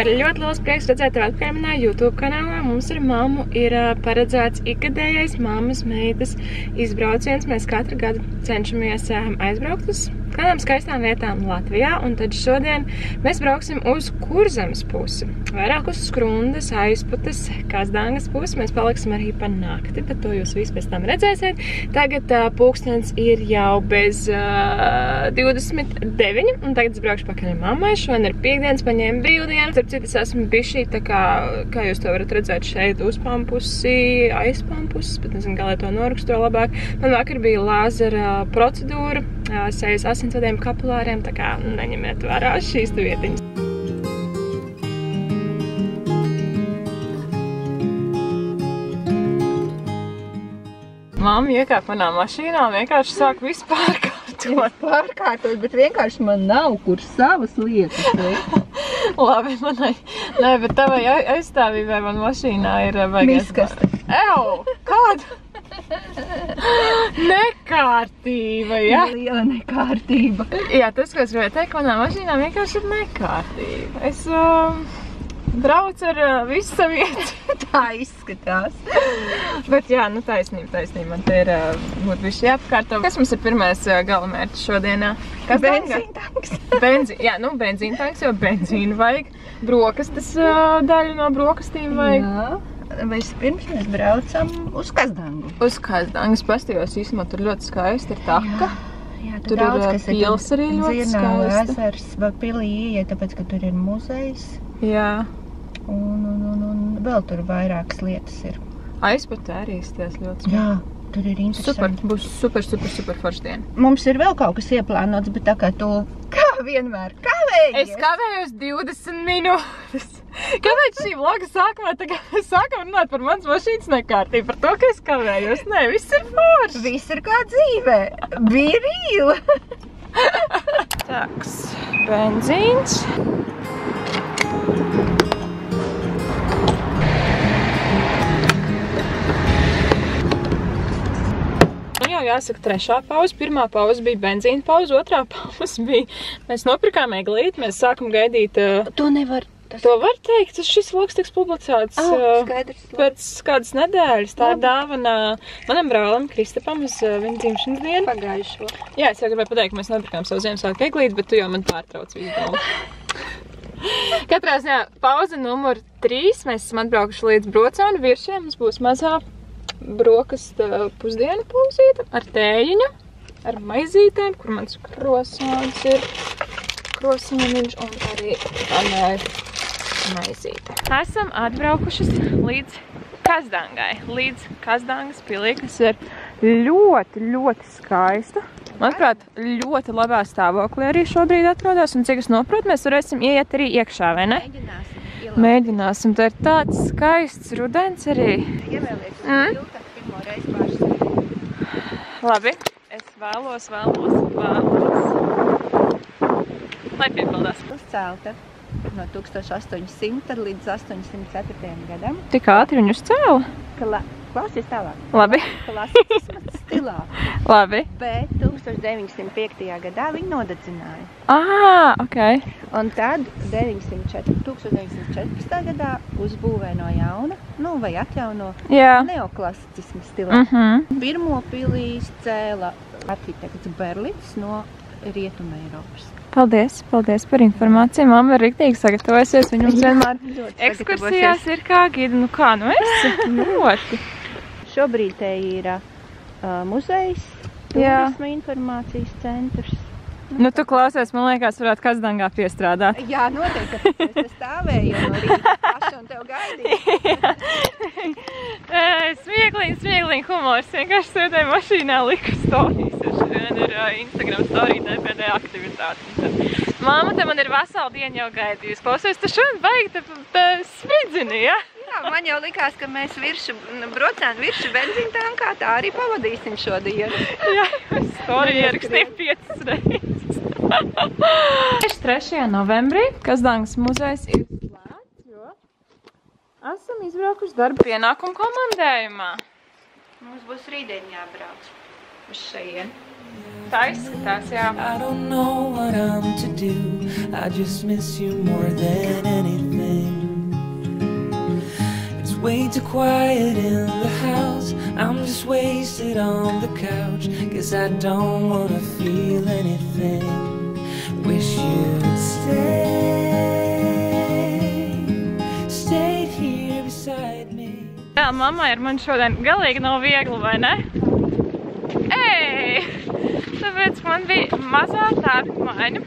ir ļoti liels prieks redzēt tevi atpakaļ manā YouTube kanālā. Mums ar mammu ir paredzēts ikgadējais mammas meitas izbrauciens. Mēs katru gadu cenšamies aizbraukt uz kādām skaistām vietām Latvijā, un tad šodien mēs brauksim uz Kurzemes pusi. Vairāk uz Skrundas, Aizputes, Kazdangas pusi. Mēs paliksim arī pa nakti, bet to jūs visi pēc tam redzēsiet. Tagad pulkstens ir jau bez 29, un tagad es braukšu pakaļ mammai. Šodien ir piekdienas, paņēmu brīvdienu. Starp citu, es esmu bišķī, tā kā jūs to varat redzēt šeit uz pampusi, aiz pampuses, bet nezinu, kā lai to noraksto labāk. Man vakar bija lāzera procedūra, sejas asinsvadiem kapilāriem, tā kā neņemiet vērā šīs vietiņas. Mamma iekāp manā mašīnā un vienkārši sāk visu pārkārtot. Bet vienkārši man nav kur savas lietas. Labi, nē, bet tavai aizstāvībai man mašīnā ir vajag... Miskaste. Kāda? Nekārtība, ja? Liela nekārtība. Jā, tas, ko es gribēju teikt, manā mašīnā vienkārši ir nekārtība. Es braucu ar visu savu vietu. Tā izskatās. Bet jā, nu taisnība. Man te ir būt visu jāapkārto. Kas mums ir pirmais galamērķis šodienā? Benzīntanks. Jā, nu benzīntanks, jo benzīnu vajag. Brokastas daļu no brokastīm vajag. Jā. Vispirms mēs braucam uz Kazdangu. Uz Kazdangas pastījos īstenībā tur ļoti skaisti ir taka. Jā, tur daudz, ir pils arī ļoti skaista. Ezers var pilī ieiet, tāpēc, ka tur ir muzejs. Jā. Un vēl tur vairākas lietas ir. Aizputē arī izties ļoti skaista. Jā, tur ir interesanti. Būs super forša diena. Mums ir vēl kaut kas ieplānots, bet tā kā tu, kā vienmēr, kavējies. Es kavējos 20 minūtes. Kāpēc šī vloga sākumā tagad sākam runāt par manas mašīnas nekārtību? Par to, ka es kavējos? Nē, viss ir forši. Viss ir kā dzīvē. Be real. Tāks, benzīns. Nu jau jāsaka, trešā pauze. Pirmā pauze bija benzīna pauze, otrā pauze bija... Mēs nopirkām eglīti, mēs sākam gaidīt... To nevar... To var teikt, šis vlogs tiks publicēts pēc kādas nedēļas. Tā ir dāvana manam brālim Kristapam uz viņa dzimšanas dienu. Pagājušo. Jā, es jau gribēju pateikt, ka mēs nopirkām savu Ziemassvētku eglīti, bet tu jau man pārtrauc visu domu. Katrā ziņā pauze numur 3. Mēs esam atbraukuši līdz Brocēnu viršiem. Mums būs mazā brokasta pusdienu pauzīta ar tējiņu, ar maizītēm, kur mans krosāns ir. Krosāniņš un arī tādā ir maizīte. Esam atbraukušas līdz Kazdangai, līdz Kazdangas pilī, kas ir ļoti skaista. Manuprāt, ļoti labā stāvoklī arī šobrīd atrodas, un cik es noprotu, mēs varēsim ieiet arī iekšā, vai ne? Mēģināsim. Tā ir tāds skaists rudens arī. Ievēlēt uz filtru pirmo reizi pārstāvēt. Labi, es vēlos. Lai piepildās. Uzcelta no 1800 līdz 804. gadam. Tik ātri viņu uzcēla? Klausies tālāk. Labi. Klasicisma stilā. Labi. Bet 1905. gadā viņi nodedzināja. Ok. Un tad 1914. gadā uzbūvēja no jauna, vai atjauno neoklasicisma stilā. Pirmo pilī cēla arhitekts Berlits no Rietuma Eiropas. Paldies par informāciju. Mamma ir riktīgi sagatavojusies. Viņa mums vienmēr ekskursijās ir kā gida. Nu kā, esi? Ļoti. Šobrīd te ir muzejs, turisma informācijas centrs. Nu, tu klausies, man liekas, varētu Kazdangā piestrādāt. Jā, noteikti, tāpēc es stāvēju jau no rīta paša un tev gaidīju. Smieklīgi humors. Vienkārši sēdēju mašīnā, liku storijas. Šodien ir Instagram story DPD aktivitāte. Mamma te man ir vesela diena jau gaidījusi. Klausies, tu šodien baigi te spridzini, ja? Jā, man jau likās, ka mēs brocēnu virši benzīntankā, tā arī pavadīsim šo dienu. Jā, storija ierakstīja 5 reizes. 3. novembrī Kazdangas muzejs ir slēgts, jo esam izbraukuši darba pienākumu komandējumā. Mums būs rītdien jābrauc uz šajien. Tā izskatās, jā. I don't know what I'm to do. I just miss you more than anything. way too quiet in the house. I'm just wasted on the couch, 'cause I don't wanna feel anything. Wish you'd stayed here beside me. Jā, mammai ar mani šodien galīgi nav viegli, vai ne? Ei! Tāpēc man bija mazā tārpa maiņa,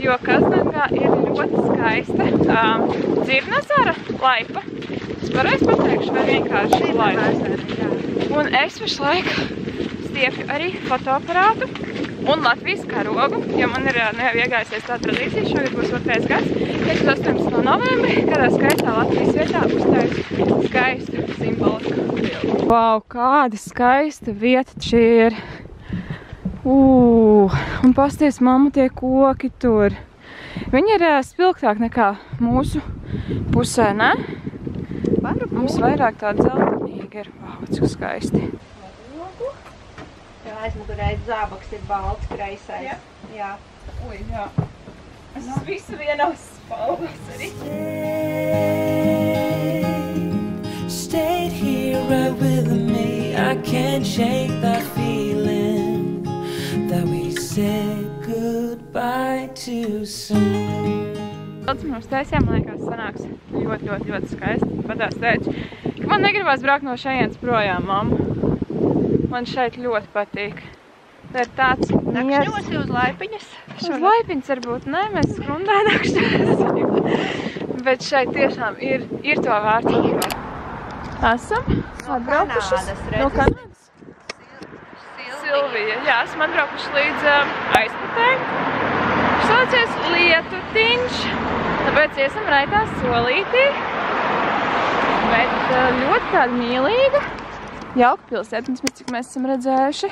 jo Kazdangā ir ļoti skaista Dzirnezera laipa. Es pareizi pateikšu, vai vienkārši laipa. Un es pašlaik stiepju arī fotoaparātu un Latvijas karogu, jo man ir iegājusies tā tradīcija, šogad būs 2. gads, pēc 18. novembri, kādā skaistā Latvijas vietā uzstājas skaista simbolika. Vau, kāda skaista vieta šī ir! Un pasties, mamma, tie koki tur. Viņi ir spilgtāk nekā mūsu pusē, ne? Mums vairāk tāda zeltainīga ir. Vau, cik skaisti. Jā, aizmugurē zābaks ir balts, kreisais. Jā. Ui, jā. Es visu vienos spalvas arī. Stayed here right with me. I can't shake that feeling that we said goodbye too soon. Daudz mums taisījām, man liekas, sanāks ļoti skaisti. Pat es teicu, ka man negribās braukt no šejienes projām, mamma. Man šeit ļoti patīk. Tā ir tāds Nakšņosi uz laipiņas? Uz laipiņas varbūt, ne, mēs skrundā nakšņosim. Bet šeit tiešām ir to vērts. Esam atbraukušas no Kanādas. Silvija, jā, esam atbraukuši līdz Aizputē. Sācies lietutiņš, tāpēc iesim raitā solītī. Bet ļoti tāda mīlīga. Jauka pilsēta, cik mēs esam redzējuši.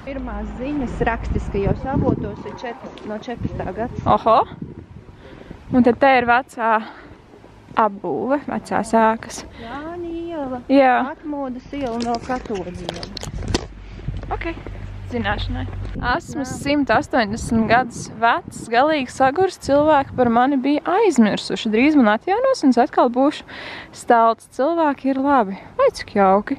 Pirmās ziņas rakstiskajos avotos ir no 14. gads. Oho! Un tad te ir vecā apbūve, vecās ēkas. Jāņa iela, Jā. Atmodas iela no Katoļu iela. Ok, zināšanai. Esmu 180 gadus vecs, galīgi sagurs cilvēki par mani bija aizmirsuši. Drīz man atjaunos un es atkal būšu stalts. Cilvēki ir labi. Vai cik jauki?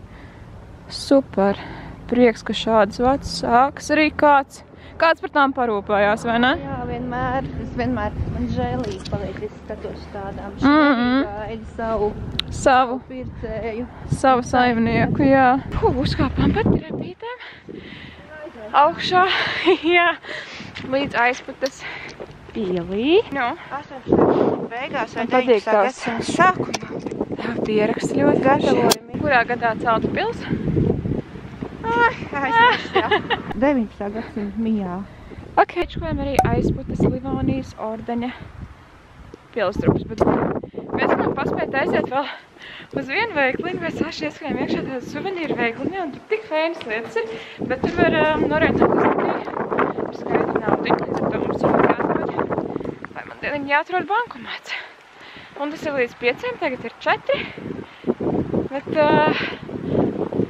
Super. Prieks, ka šādas vecas ēkas arī kāds par tām parūpējās, vai ne? Jā, vienmēr man žēlīgi paliek, es skatos tādām gaidi savu pircēju. Savu saimnieku, jā. Uzkāpām pat trepītēm. Augšā, jā, līdz Aizputas ielī. Nu. 18. beigās vai 19. gadsimta sākumā. Jā, pieraksts ļoti gatavojumi. Kurā gadā celta pils? Aizmirst, jā. 19. gadsimta mijā. Ok, čukojam arī Aizputas Livonijas ordeņa pilsdrups, bet mēs varam paspēt aiziet vēl uz vienu veikliņu, mēs saši ieskrējam iekšā tādu suvenīru veikliņu, un tur tik fēnas lietas ir, bet tur var norēķināties tikai ar skaitu naudu, līdz ar to mums jāatrod, vai man dieniņi jāatrod bankomāts. Un tas ir līdz 5, tagad ir 4, bet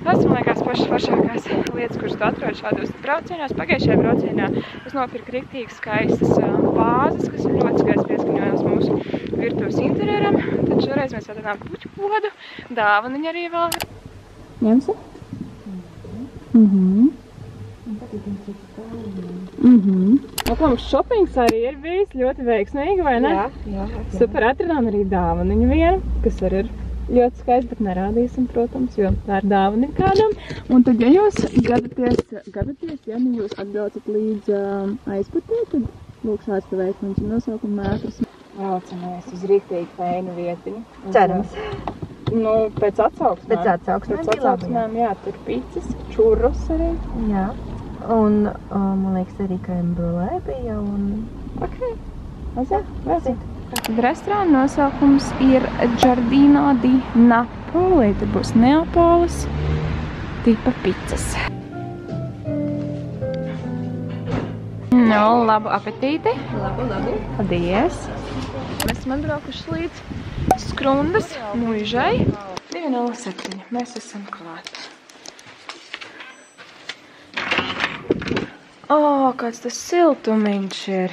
tas, man liekas, pašas foršākās lietas, kuras tu atrod šādos braucienos. Pagājušajā braucienā es nopirku riktīgi skaistas vāzes, kas ir ļoti skaisti pieskaņojās mūsu virtuves interieram. Tad šoreiz mēs atradām puķu podu, dāvaniņu arī vēl. Ņemsi? Nu, ko mums šopings arī ir bijis ļoti veiksmīgi, vai ne? Jā. Super, atradām arī dāvaniņu vienu, kas arī ir ļoti skaisti, bet nerādīsim, protams, jo tā ir dāvana kādam. Un tad, ja jūs gadaties, ja jūs atbraucat līdz Aizputē, tad lūk šāds te veikliņš ir nosaukuma Mētras. Braucamies uz rīktīgi feinu vietiņu. Cerams. Nu, pēc atsauksmēm. Pēc atsauksmēm, jā, tur picis, čurros arī. Jā. Un, man liekas, arī krème brûlée bija un... Ok. Aiziet. Tad restorāna nosaukums ir Giardino di Napoli. Tad būs Neapolis tipa picas. Nu, labu apetīti. Labu. Paldies. Mēs esam atbraukuši līdz Skrundas muižai. 207. Mēs esam klāt. Kāds tas siltumiņš ir.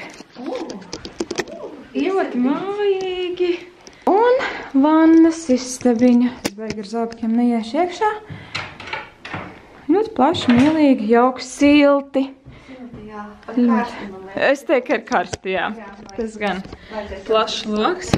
Ļoti mājīgi. Un vannas istabiņa. Es baigi ar zābakiem neiešu iekšā. Ļoti plaši, mīlīgi, jauks, silti. Jā, ar karstu. Es teiktu, ar karstu, jā. Tas gan plašs loks.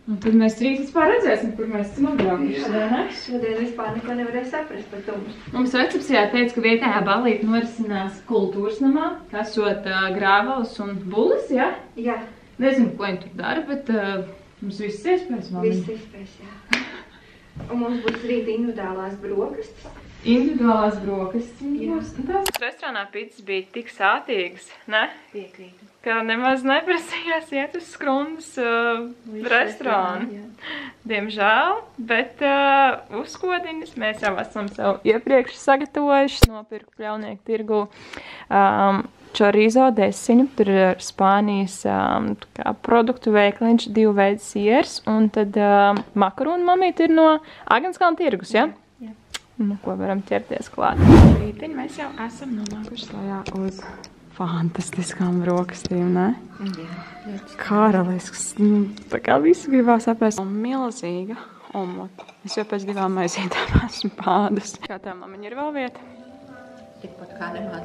Un tad mēs rīt vispār redzēsim, kur mēs esam atbraukuši, ne? Šodien vispār neko nevarēja saprast par to. Mums recepcijā teica, ka vietējā ballīte norisinās kultūras namā, esot grāveles un bulis, jā? Jā. Nezinu, ko viņi tur dara, bet mums viss iespējas, mamma. Viss iespējas, jā. Un mums būs rīt individuālās brokastis. Individuālās brokastis. Tās restorānā pizzas bija tik sātīgas, ne? Piekrītu. Ka nemaz neprasījās iet uz Skrundas restorānu. Diemžēl, bet uzkodiņas mēs jau esam sev iepriekš sagatavojuši, nopirku Pļaunieku tirgu chorizo desiņu, tur ir Spānijas produktu veikliņš, 2 veidu siers, un tad makaronu mamīti ir no Agenskalna tirgus, ja? Jā. Nu, ko varam ķerties klāt. Rītiņ mēs jau esam nonākuši tajā uz fantastiskām brokastīm, ne? Jā. Karalisks, tā kā visi gribās apēst. Milzīga omleta. Es jau pēc 2 maizītēm esmu pādus. Kā tā mamiņa ir vēl vieta? Tikpat kā nemaz.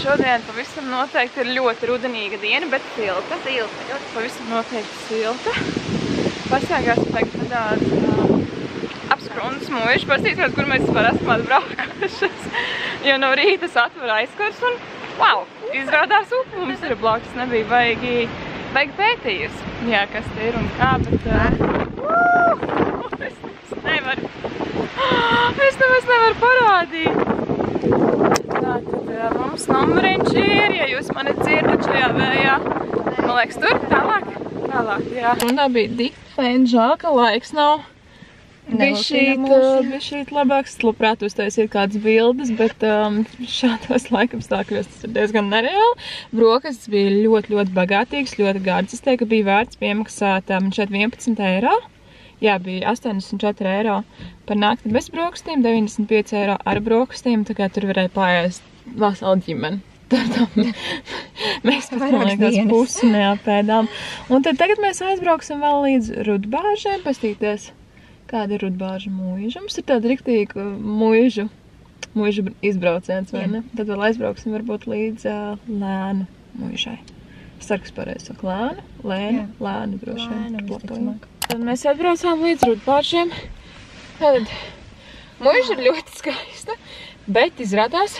Šodien pavisam noteikti ir ļoti rudenīga diena, bet silta. Pavisam noteikti silta. Pastaigāsim tagad nedaudz ap Skrundas mūžu, pastīties, kur mēs var esam atbraukušas. Jo no rīta atver aizkars un, wow, izrādās upe mums ir blakus. Nebija baigi pētījus. Jā, kas te ir un kā, bet... Es nemaz nevaru parādīt. Tātad mums numuriņš ir, ja jūs mani dzirdat šajā vējā. Man liekas, tur tālāk, jā. Un tā bija tik fēni žēl, ka laiks nav bišķīt labāks. Labprāt uztaisīt kādas bildes, bet šādos laikapstākļos tas ir diezgan nereāli. Brokastis bija ļoti bagātīgs, ļoti gards. Es teiktu, ka bija vērts piemaksāt šeit 11 eiro. Jā, bija 84 eiro par nakti bez brokastīm, 95 eiro ar brokastīm, tā kā tur varēja paēst veselu ģimeni. Mēs pat, man liekas, pusi neapēdām. Un tad tagad mēs aizbrauksim vēl līdz Rudbāžai, pastīties, kāda ir Rudbāža mūža. Mums ir tāda riktīga mūžu izbrauciens, vai ne? Tad vēl aizbrauksim varbūt līdz Lēnu mūžai. Es ceru, ka es pareizi saku Lēnu droši vien. Tad mēs atbraucām līdz Rudbāžiem. Tad mūža ir ļoti skaista, bet izrādās,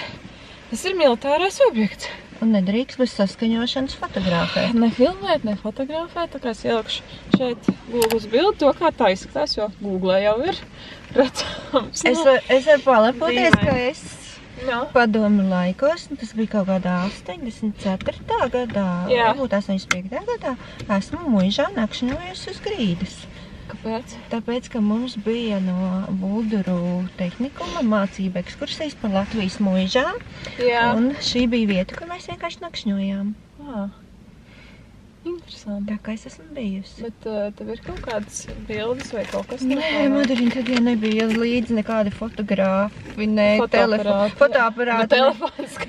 tas ir militārais objekts. Un nedrīkst bez saskaņošanas fotografēt. Ne filmēt, ne fotografēt, tā kā es ielikšu šeit Googles bildi, to kā tā izskatās, jo Google jau ir redzams. Es varu palepoties, ka es padomu laikos, tas bija kaut kādā 84. gadā, varbūt 85. gadā, esmu mūžā nakšņojusi uz grīdas. Kāpēc? Tāpēc, ka mums bija no Bulduru tehnikuma mācība ekskursijas par Latvijas mūžām. Un šī bija vieta, kur mēs vienkārši nakšņojām. Interesanti. Tā kā es esmu bijusi. Bet tev ir kaut kādas bildes vai kaut kas? Nē, Madariņ, tad ja nebija līdzi nekādi fotogrāfi, ne fotoaparāti.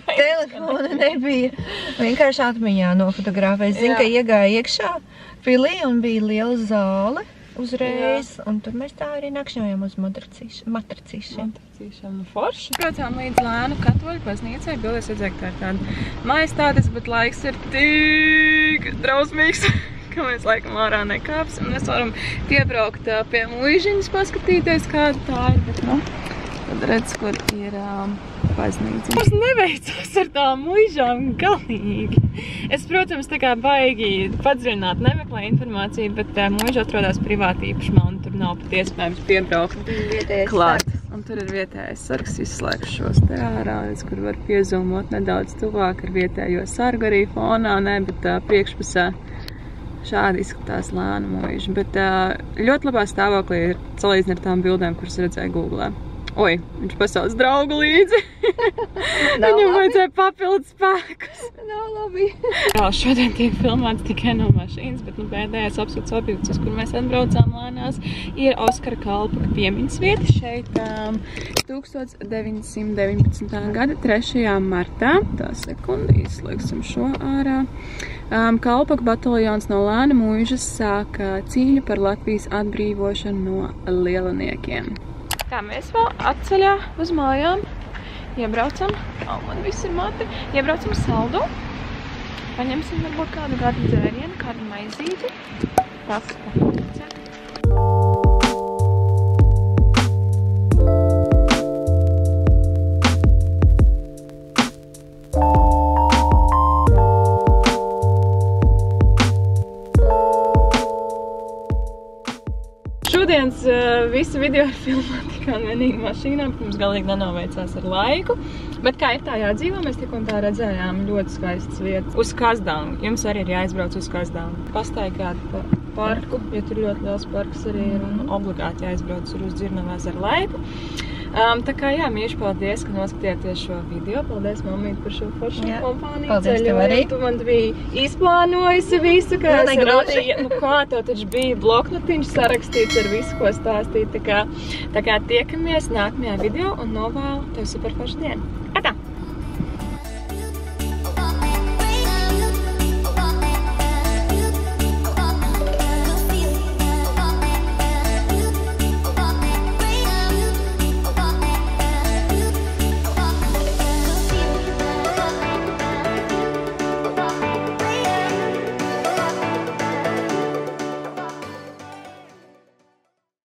Telefona nebija. Vienkārši atmiņā nofotogrāfēju. Es zinu, ka iegāja iekšā pilī un bija liela zāle uzreiz. Un tur mēs tā arī nakšņojām uz matricīšiem. Forši. Braucām līdz Lēnu katoļu baznīcai. Bildies redzēja, ka tā ir tāda majestātes, bet laiks ir tik drausmīgs, ka mēs laikam ārā nekāpsim. Mēs varam piebraukt pie mūžiņas, paskatīties, kāda tā ir. Bet, tad redz, kur ir baznīca. Mums neveicās ar tām mūžām galīgi. Es, protams, tā kā baigi padziļināt nemeklēju informāciju, bet mūža atrodas privāti īpašumā un tur nav pat iespējams piebraukt klāt. Un Un tur ir vietējais sargs, izslēgšu šos te ārā, kur var piezumot nedaudz tuvāk ar vietējo sargu arī fonā, bet priekšpusē šādi izskatās Lēnu muiža. Bet ļoti labā stāvoklī ir salīdzina ar tām bildēm, kuras redzēju Googlē. Oi, viņš pasauc draugu līdzi. Viņam vajadzēja papildus spēkus. Nav labi. Šodien tiek filmēts tikai no mašīnas, bet pēdējais absolūts objekts, uz kur mēs atbraucām Lēnās, ir Oskara Kalpaka piemiņas vieta šeit 1919. gada 3. martā. Tā sekundi, izslēgsim šo ārā. Kalpaka bataljons no Lēna muižas sāka cīņu par Latvijas atbrīvošanu no lieliniekiem. Tā, mēs vēl atceļā uz mājām, iebraucam, man viss ir mati, iebraucam saldu, paņemsim varbūt kādu gadu dzērienu, kādu maizīti, tas pakāpēc. Šodienas visu video ir filmēt tikai un vienīgi mašīnā, bet mums galīgi nenoveicās ar laiku. Bet kā ir tā jādzīvo, mēs tik un tā redzējām ļoti skaistas vietas. Uz Kazdānu. Jums arī ir jāizbrauc uz Kazdānu. Pastaigāt pa parku, jo tur ļoti liels parks arī ir un obligāti jāizbrauc uz Dzirnavu ezeru laiku. Tā kā jā, mīļš, paldies, ka noskatījāties šo video. Paldies, mammīt, par šo foršu kompāniju. Paldies tev arī. Tu man biji izplānojusi visu, kā es raudīju. Nu kā, tev taču bija bloknotiņš sarakstīts ar visu, ko stāstīt. Tā kā tiekamies nākamajā video un novēlu tev super foršu dienu. Atā!